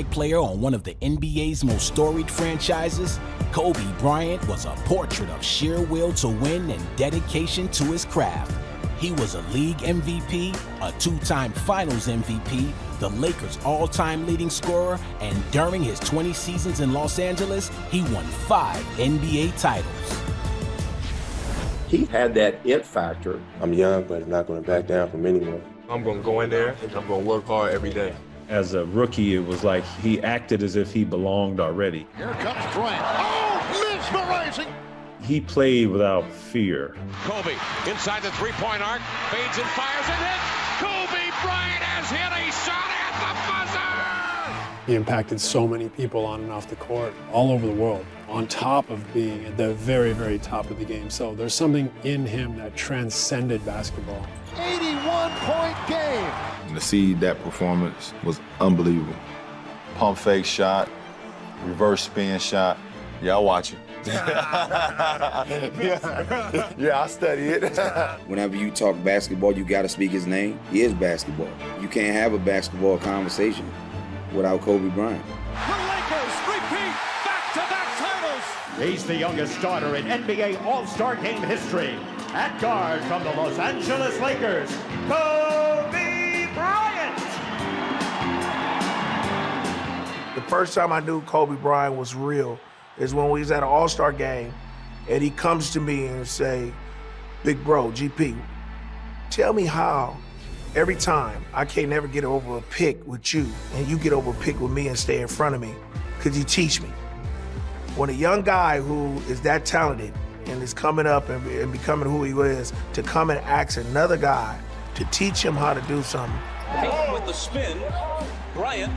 player on one of the NBA's most storied franchises, Kobe Bryant was a portrait of sheer will to win and dedication to his craft. He was a league MVP, a two-time finals MVP, the Lakers' all-time leading scorer, and during his 20 seasons in Los Angeles, he won 5 NBA titles. He had that it factor. I'm young, but I'm not going to back down from anyone. I'm going to go in there and I'm going to work hard every day. As a rookie, it was like he acted as if he belonged already. Here comes Bryant. Oh, mesmerizing! He played without fear. Kobe inside the three-point arc, fades and fires and hits. Kobe Bryant has hit a shot at the buzzer! He impacted so many people on and off the court, all over the world, on top of being at the very, very top of the game. So there's something in him that transcended basketball. 81-point game. To see that performance was unbelievable. Pump fake shot, reverse spin shot. Yeah, I watch it. yeah, I study it. Whenever you talk basketball, you got to speak his name. He is basketball. You can't have a basketball conversation without Kobe Bryant. The Lakers repeat back-to-back titles. He's the youngest starter in NBA All-Star Game history. At guard from the Los Angeles Lakers, Kobe Bryant. The first time I knew Kobe Bryant was real is when we was at an All-Star game and he comes to me and say, "Big bro, GP, tell me how every time I can't never get over a pick with you and you get over a pick with me and stay in front of me. Could you teach me?" When a young guy who is that talented and is coming up and becoming who he is, to come and ask another guy to teach him how to do something. With the spin, Bryant,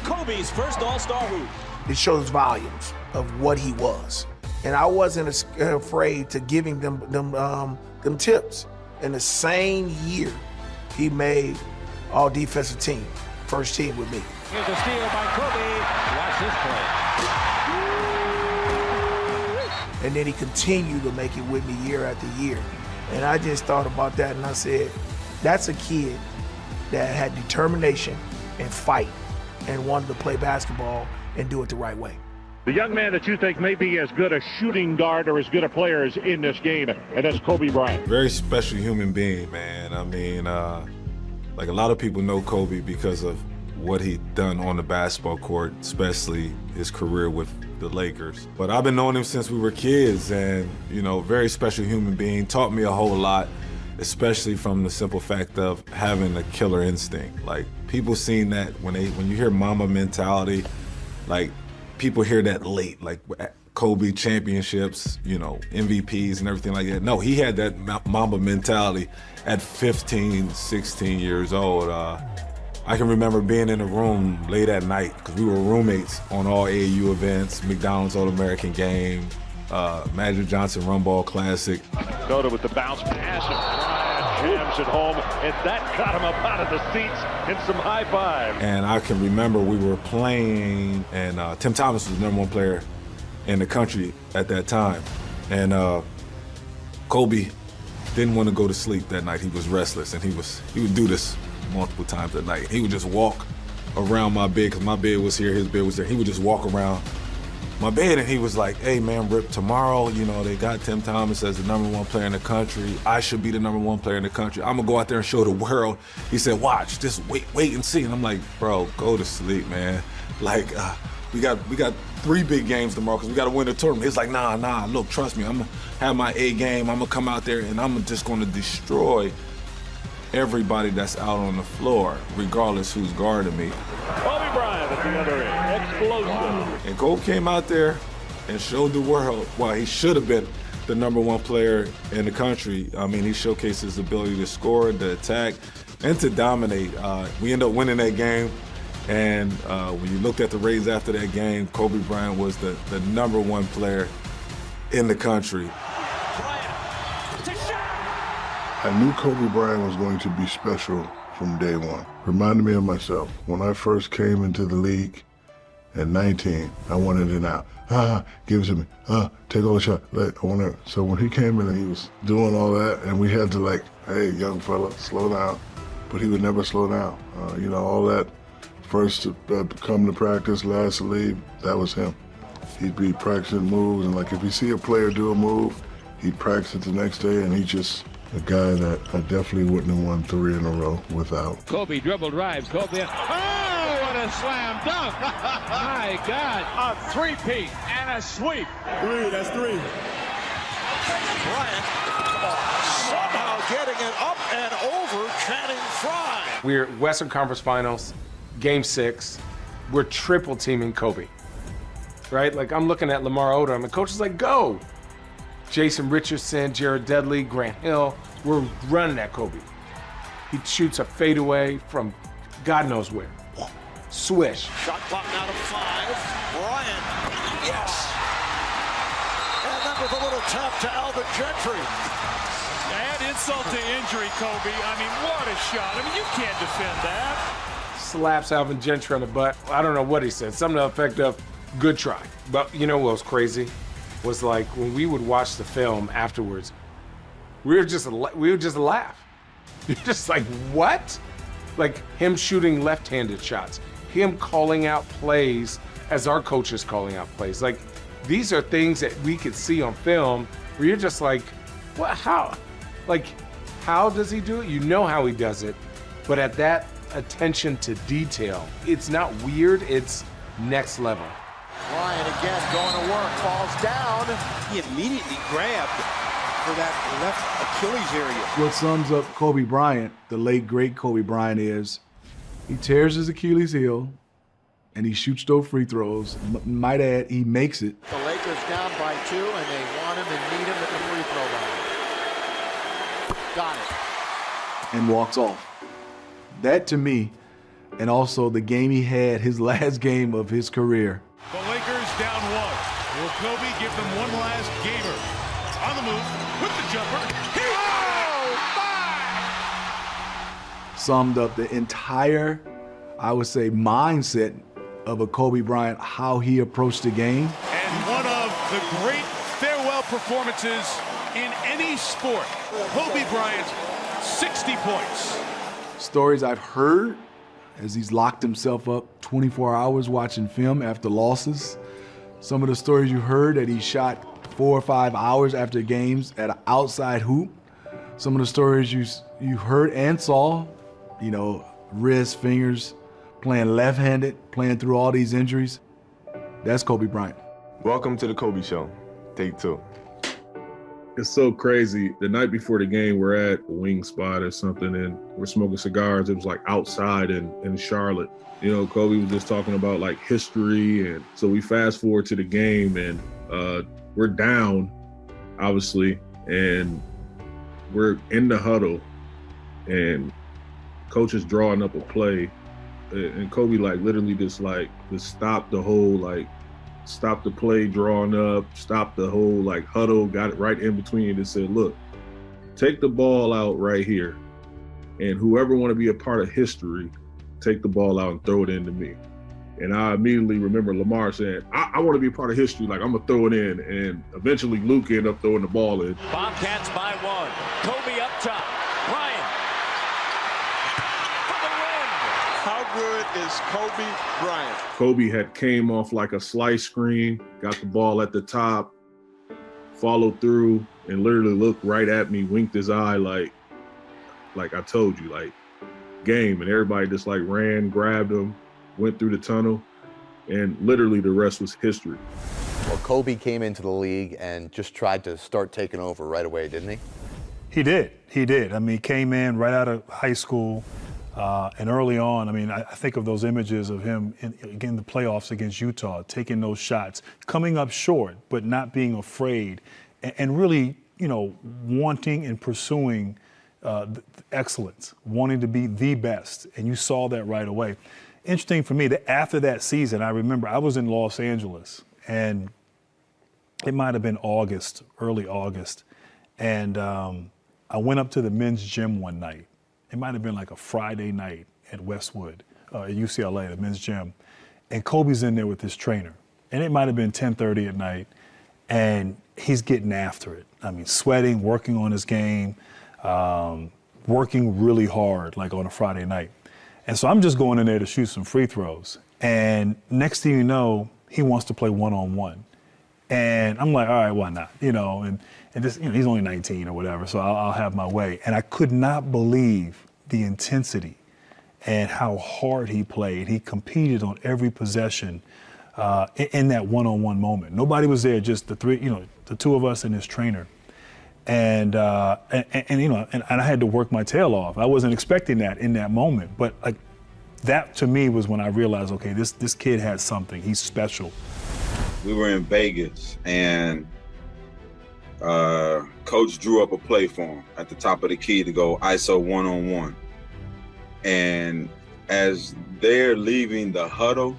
Kobe's first All-Star hoop. It shows volumes of what he was. And I wasn't afraid to giving them tips. In the same year, he made all defensive team, first team with me. Here's a steal by Kobe. Watch this play. And then he continued to make it with me year after year. And I just thought about that and I said, that's a kid that had determination and fight and wanted to play basketball and do it the right way. The young man that you think may be as good a shooting guard or as good a player as in this game, and that's Kobe Bryant. Very special human being, man. I mean, like a lot of people know Kobe because of what he done on the basketball court, especially his career with the Lakers. But I've been knowing him since we were kids, and you know, very special human being, taught me a whole lot, especially from the simple fact of having a killer instinct. Like, people seen that when you hear Mamba mentality, like people hear that late, like Kobe championships, you know, MVPs and everything like that. No, he had that Mamba mentality at 15, 16 years old. I can remember being in a room late at night because we were roommates on all AAU events, McDonald's All-American Game, Magic Johnson Run Ball Classic. Minnesota with the bounce pass and Bryant jams it home, and that got him up out of the seats and some high five. And I can remember we were playing, and Tim Thomas was the #1 player in the country at that time. And Kobe didn't want to go to sleep that night. He was restless, and he would do this multiple times at night. He would just walk around my bed, because my bed was here, his bed was there. He would just walk around my bed and he was like, "Hey man, Rip, tomorrow, you know, they got Tim Thomas as the #1 player in the country. I should be the #1 player in the country. I'm gonna go out there and show the world." He said, "Watch, just wait and see." And I'm like, "Bro, go to sleep, man. Like, we got 3 big games tomorrow because we got to win the tournament." He's like, nah, look, trust me, I'm gonna have my A game. I'm gonna come out there and I'm just gonna destroy everybody that's out on the floor, regardless who's guarding me." Kobe Bryant at the other end, explosive. And Kobe came out there and showed the world why he should have been the #1 player in the country. I mean, he showcased his ability to score, to attack, and to dominate. We ended up winning that game, and when you looked at the ratings after that game, Kobe Bryant was the #1 player in the country. I knew Kobe Bryant was going to be special from day one. Reminded me of myself. When I first came into the league at 19, I wanted it out. Give it to me. Take all the shot. I want it. So when he came in and he was doing all that, and we had to like, "Hey, young fella, slow down." But he would never slow down. You know, all that First to come to practice, last to leave, that was him. He'd be practicing moves, and like if you see a player do a move, he'd practice it the next day, and he's just a guy that I definitely wouldn't have won 3 in a row without. Kobe dribble drives, Kobe. Oh, what a slam dunk! My God, a three-peat and a sweep. 3, that's 3. Bryant somehow getting it up and over Channing Frye. We're Western Conference Finals, Game 6. We're triple teaming Kobe, right? Like I'm looking at Lamar Odom, and coach is like, go. Jason Richardson, Jared Dudley, Grant Hill, we're running at Kobe. He shoots a fadeaway from God knows where. Swish. Shot clock now to 5. Bryant, yes. And then with a little tap to Alvin Gentry. Add insult to injury, Kobe. I mean, what a shot. I mean, you can't defend that. Slaps Alvin Gentry on the butt. I don't know what he said. Something to the effect of, good try. But you know what was crazy? Was like when we would watch the film afterwards, we would just laugh. You're just like, what? Like him shooting left-handed shots, him calling out plays as our coach is calling out plays. Like these are things that we could see on film where you're just like, what? How? Like, how does he do it? You know how he does it, but at that attention to detail, it's not weird, it's next level. Bryant again going to work, falls down. He immediately grabbed for that left Achilles area. What sums up Kobe Bryant, the late, great Kobe Bryant, is he tears his Achilles heel and he shoots those free throws. Might add, he makes it. The Lakers down by 2, and they want him and need him at the free throw line. Got it. And walks off. That to me, and also the game he had, his last game of his career. The Lakers down 1. Will Kobe give them one last gamer? On the move with the jumper. Summed up the entire, I would say, mindset of a Kobe Bryant, how he approached the game. And one of the great farewell performances in any sport. Kobe Bryant, 60 points. Stories I've heard as he's locked himself up 24 hours watching film after losses. Some of the stories you heard that he shot 4 or 5 hours after games at an outside hoop. Some of the stories you heard and saw, you know, wrists, fingers, playing left-handed, playing through all these injuries. That's Kobe Bryant. Welcome to the Kobe Show. Take 2. It's so crazy. The night before the game, we're at a wing spot or something, and we're smoking cigars. It was like outside in Charlotte. You know, Kobe was just talking about like history, and so we fast forward to the game, and we're down, obviously, and we're in the huddle, and coach is drawing up a play, and Kobe like literally just stopped the whole stop the play drawing up, stop the whole like huddle, got it right in between and said, look, take the ball out right here. And whoever want to be a part of history, take the ball out and throw it into me. And I immediately remember Lamar saying, I want to be a part of history, like I'm going to throw it in. And eventually Luke ended up throwing the ball in. Bobcats by 1. Kobe up top. Bryant. How good is Kobe Bryant? Kobe had came off like a slice screen, got the ball at the top, followed through, and literally looked right at me, winked his eye like I told you, like game. And everybody just like ran, grabbed him, went through the tunnel, and literally the rest was history. Well, Kobe came into the league and just tried to start taking over right away, didn't he? He did. I mean, he came in right out of high school. And early on, I mean, I think of those images of him in the playoffs against Utah, taking those shots, coming up short, but not being afraid, and really, you know, wanting and pursuing excellence, wanting to be the best. And you saw that right away. Interesting for me that after that season, I remember I was in Los Angeles, and it might have been August, early August, and I went up to the men's gym one night. It might have been like a Friday night at Westwood, at UCLA, the men's gym. And Kobe's in there with his trainer. And it might have been 10:30 at night. And he's getting after it. I mean, sweating, working on his game, working really hard, like on a Friday night. And so I'm just going in there to shoot some free throws. And next thing you know, he wants to play one-on-one. And I'm like, all right, why not? And this, he's only 19 or whatever, so I'll have my way. And I could not believe the intensity and how hard he played. He competed on every possession in that one-on-one moment. Nobody was there, just the three, the two of us and his trainer. And I had to work my tail off. I wasn't expecting that in that moment, but like that to me was when I realized, okay, this kid had something. He's special. We were in Vegas, and coach drew up a play for him at the top of the key to go ISO one-on-one. And as they're leaving the huddle,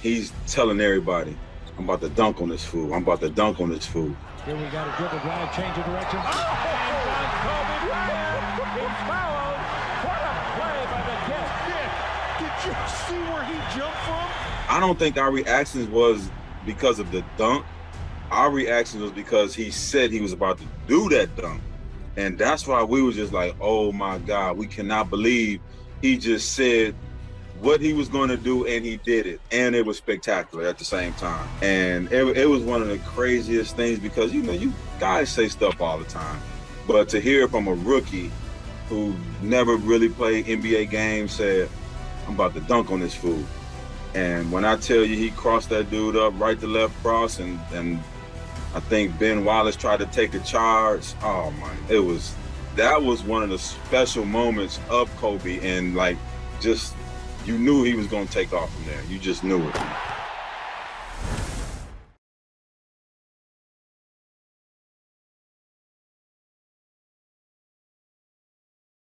he's telling everybody, I'm about to dunk on this fool. I'm about to dunk on this fool. Here we got a dribble drive, change of direction. And Kobe Bryant is fouled. What a play by the kid. Nick, did you see where he jumped from? I don't think our reactions was because of the dunk. Our reaction was because he said he was about to do that dunk. And that's why we were just like, oh my God, we cannot believe he just said what he was going to do, and he did it. And it was spectacular at the same time. And it was one of the craziest things because, you guys say stuff all the time. But to hear from a rookie who never really played NBA games said, I'm about to dunk on this fool. And when I tell you he crossed that dude up right to left cross, and I think Ben Wallace tried to take the charge. Oh man, that was one of the special moments of Kobe, and like just you knew he was gonna take off from there. You just knew it.